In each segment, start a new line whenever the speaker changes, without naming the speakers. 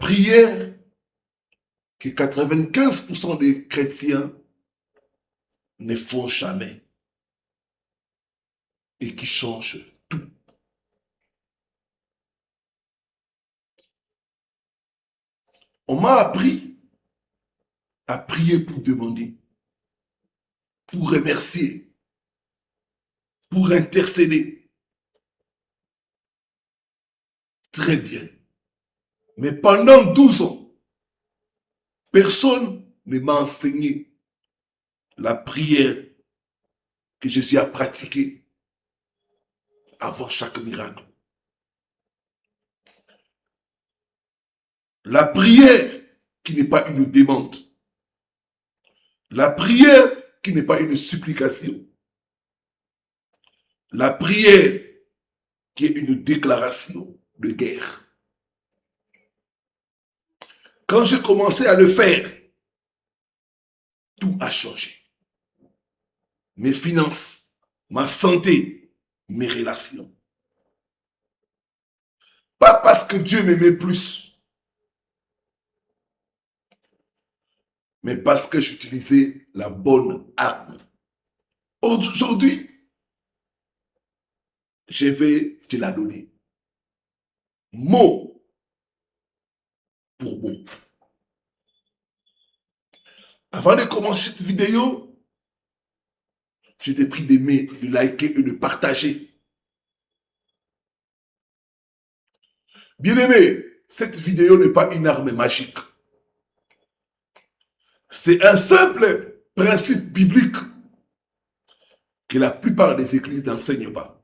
prière que 95% des chrétiens ne font jamais et qui change tout. On m'a appris à prier pour demander, pour remercier, pour intercéder. Très bien. Mais pendant 12 ans, personne ne m'a enseigné la prière que je suis à pratiquer avant chaque miracle. La prière qui n'est pas une demande. La prière qui n'est pas une supplication. La prière qui est une déclaration de guerre. Quand j'ai commencé à le faire, tout a changé. Mes finances, ma santé, mes relations. Pas parce que Dieu m'aimait plus, mais parce que j'utilisais la bonne arme. Aujourd'hui, je vais te la donner. Mot pour mot. Avant de commencer cette vidéo, je t'ai pris d'aimer, de liker et de partager. Bien-aimé, cette vidéo n'est pas une arme magique. C'est un simple principe biblique que la plupart des églises n'enseignent pas.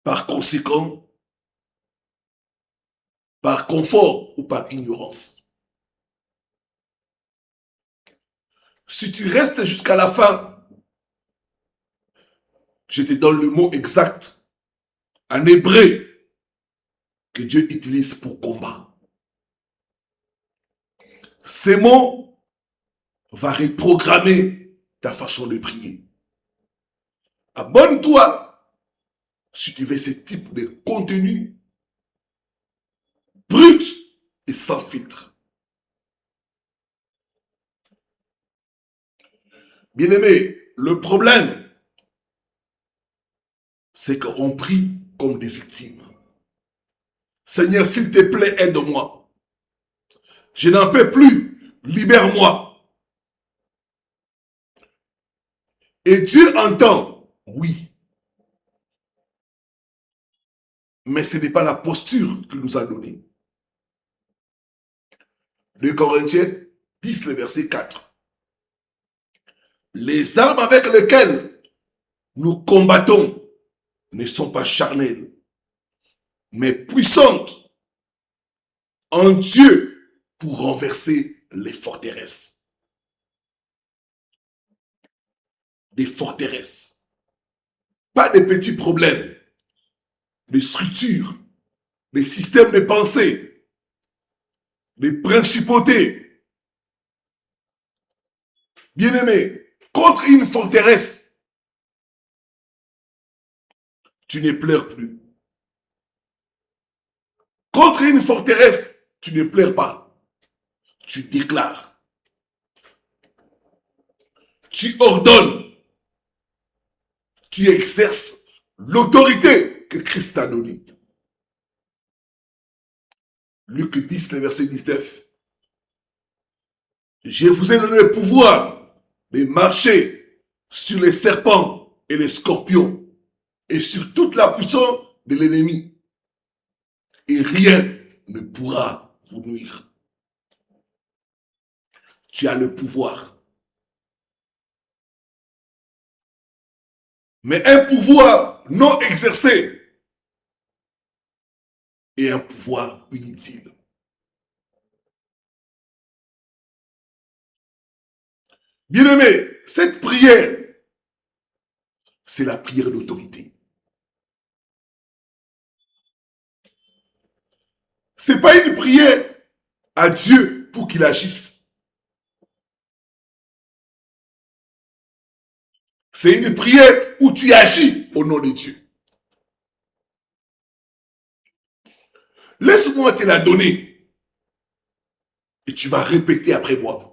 Par conséquent, par confort ou par ignorance. Si tu restes jusqu'à la fin, je te donne le mot exact en hébreu que Dieu utilise pour combat. Ces mots vont reprogrammer ta façon de prier. Abonne-toi si tu veux ce type de contenu brut et sans filtre. Bien-aimé, le problème, c'est qu'on prie comme des victimes. Seigneur, s'il te plaît, aide-moi. Je n'en peux plus. Libère-moi. Et Dieu entend, oui. Mais ce n'est pas la posture qu'il nous a donnée. 2 Corinthiens 10, le verset 4. Les armes avec lesquelles nous combattons ne sont pas charnelles, mais puissantes en Dieu pour renverser les forteresses. Des forteresses. Pas des petits problèmes, des structures, des systèmes de pensée, des principautés. Bien-aimé, contre une forteresse, tu ne pleures plus. Contre une forteresse, tu ne pleures pas. Tu déclares. Tu ordonnes. Tu exerces l'autorité que Christ t'a donnée. Luc 10, le verset 19. Je vous ai donné le pouvoir de marcher sur les serpents et les scorpions et sur toute la puissance de l'ennemi. Et rien ne pourra vous nuire. Tu as le pouvoir. Mais un pouvoir non exercé est un pouvoir inutile. Bien-aimé, cette prière, c'est la prière d'autorité. Ce n'est pas une prière à Dieu pour qu'il agisse. C'est une prière où tu agis au nom de Dieu. Laisse-moi te la donner. Et tu vas répéter après moi.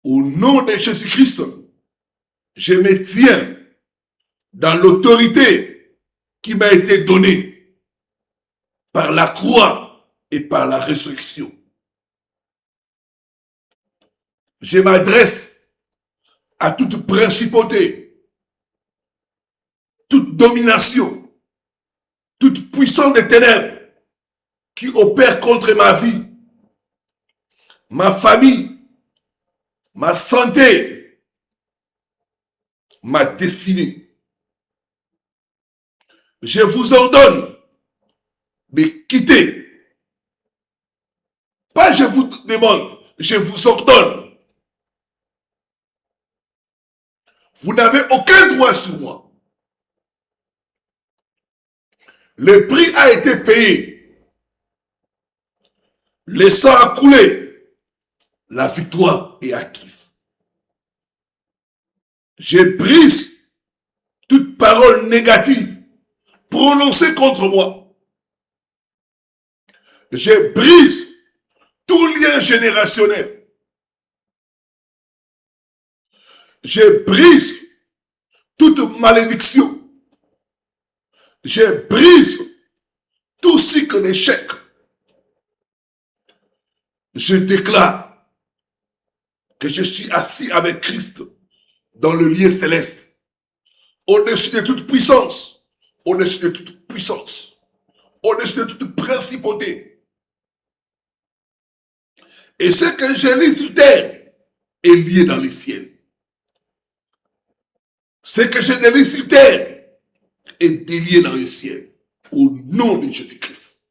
Au nom de Jésus-Christ, je me tiens dans l'autorité qui m'a été donnée par la croix et par la résurrection. Je m'adresse à toute principauté, toute domination, toute puissance des ténèbres qui opère contre ma vie, ma famille, ma santé, ma destinée. Je vous ordonne de quitter. Pas je vous demande, je vous ordonne. Vous n'avez aucun droit sur moi. Le prix a été payé. Le sang a coulé. La victoire est acquise. Je brise toute parole négative prononcée contre moi. Je brise tout lien générationnel. Je brise toute malédiction. Je brise tout cycle d'échec. Je déclare que je suis assis avec Christ dans le lieu céleste, au-dessus de toute puissance, au-dessus de toute puissance, au-dessus de toute principauté. Et ce que je lis sur terre est lié dans les ciels. Ce que je délie sur terre est délié dans le ciel. Au nom de Jésus-Christ.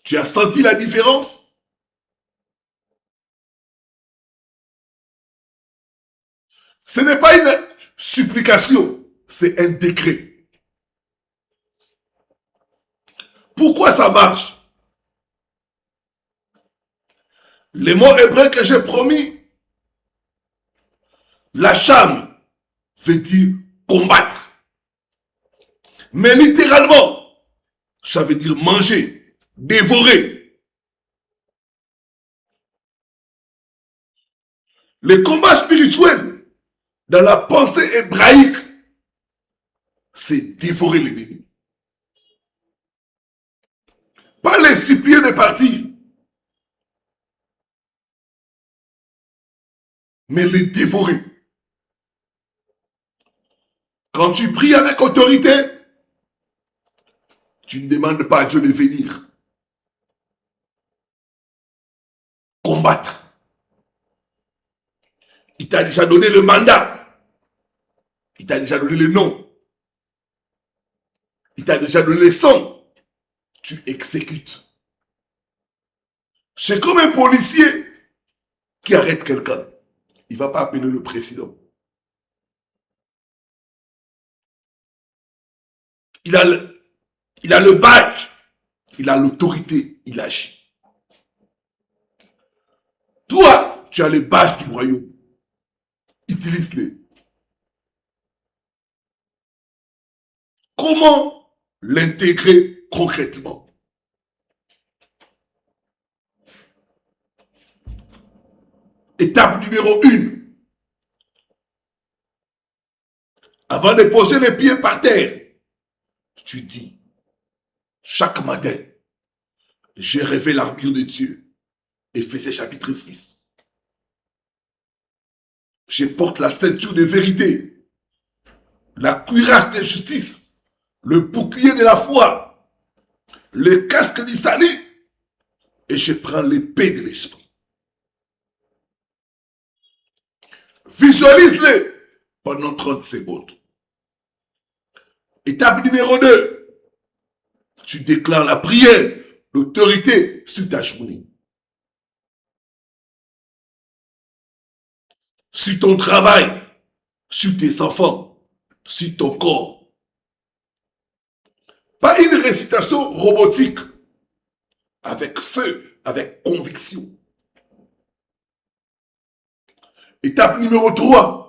Tu as senti la différence? Ce n'est pas une supplication, c'est un décret. Pourquoi ça marche? Les mots hébreux que j'ai promis, la cham veut dire combattre. Mais littéralement, ça veut dire manger, dévorer. Le combat spirituel, dans la pensée hébraïque, c'est dévorer l'ennemi. Pas les supplier de partir, mais les dévorer. Quand tu pries avec autorité, tu ne demandes pas à Dieu de venir combattre. Il t'a déjà donné le mandat. Il t'a déjà donné le nom. Il t'a déjà donné le sang. Tu exécutes. C'est comme un policier qui arrête quelqu'un. Il ne va pas appeler le président. Il a le badge. Il a l'autorité. Il agit. Toi, tu as le badge du royaume. Utilise-les. Comment l'intégrer concrètement? Étape numéro 1. Avant de poser les pieds par terre, tu dis, chaque matin, j'ai rêvé l'armure de Dieu. Éphésiens chapitre 6. Je porte la ceinture de vérité, la cuirasse de justice, le bouclier de la foi, le casque du salut, et je prends l'épée de l'esprit. Visualise-le pendant 30 secondes. Étape numéro 2. Tu déclares la prière, l'autorité sur ta journée. Sur ton travail, sur tes enfants, sur ton corps. Pas une récitation robotique, avec feu, avec conviction. Étape numéro 3.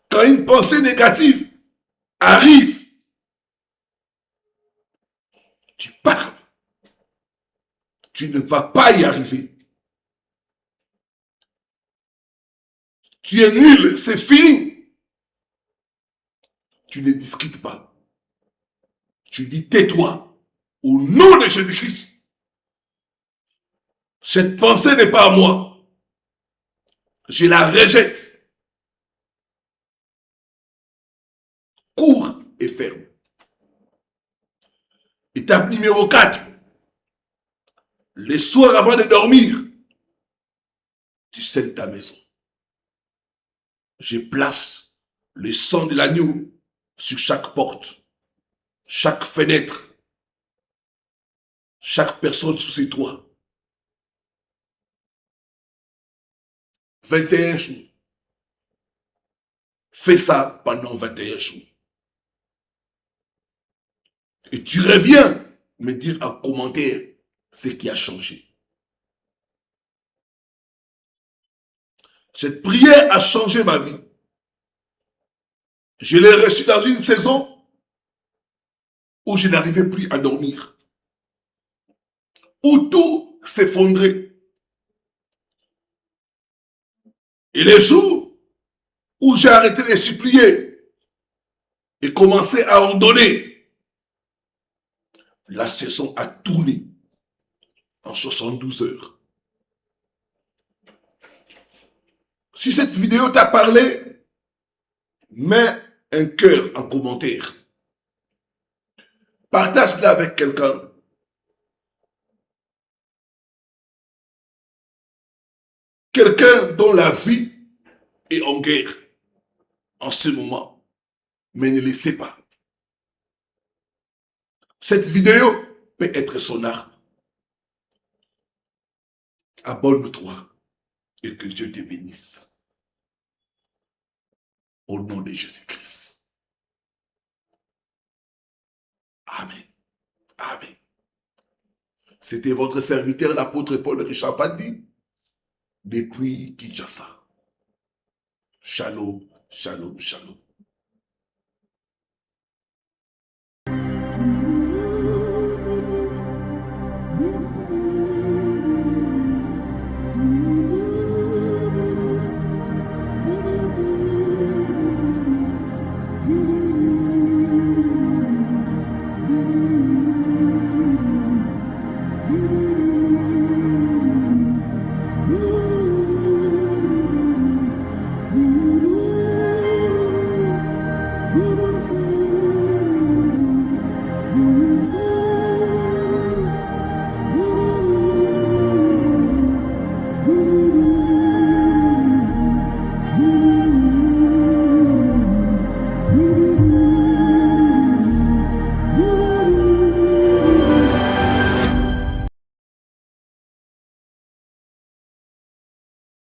Quand une pensée négative arrive, tu parles. Tu ne vas pas y arriver. Tu es nul, c'est fini. Tu ne discutes pas. Tu dis tais-toi. Au nom de Jésus-Christ. Cette pensée n'est pas à moi. Je la rejette. Cours et ferme. Étape numéro 4. Les soirs avant de dormir, tu scelles ta maison. Je place le sang de l'agneau sur chaque porte, chaque fenêtre, chaque personne sous ses toits. 21 jours. Fais ça pendant 21 jours. Et tu reviens me dire en commentaire ce qui a changé. Cette prière a changé ma vie. Je l'ai reçue dans une saison où je n'arrivais plus à dormir. Où tout s'effondrait. Et les jours où j'ai arrêté de supplier et commencé à ordonner, la saison a tourné en 72 heures. Si cette vidéo t'a parlé, mets un cœur en commentaire. Partage-la avec quelqu'un. Quelqu'un dont la vie est en guerre en ce moment. Mais ne laissez pas. Cette vidéo peut être son arme. Abonne-toi et que Dieu te bénisse. Au nom de Jésus-Christ. Amen. Amen. C'était votre serviteur, l'apôtre Paul Richard Pandi, depuis Kinshasa. Shalom, shalom, shalom.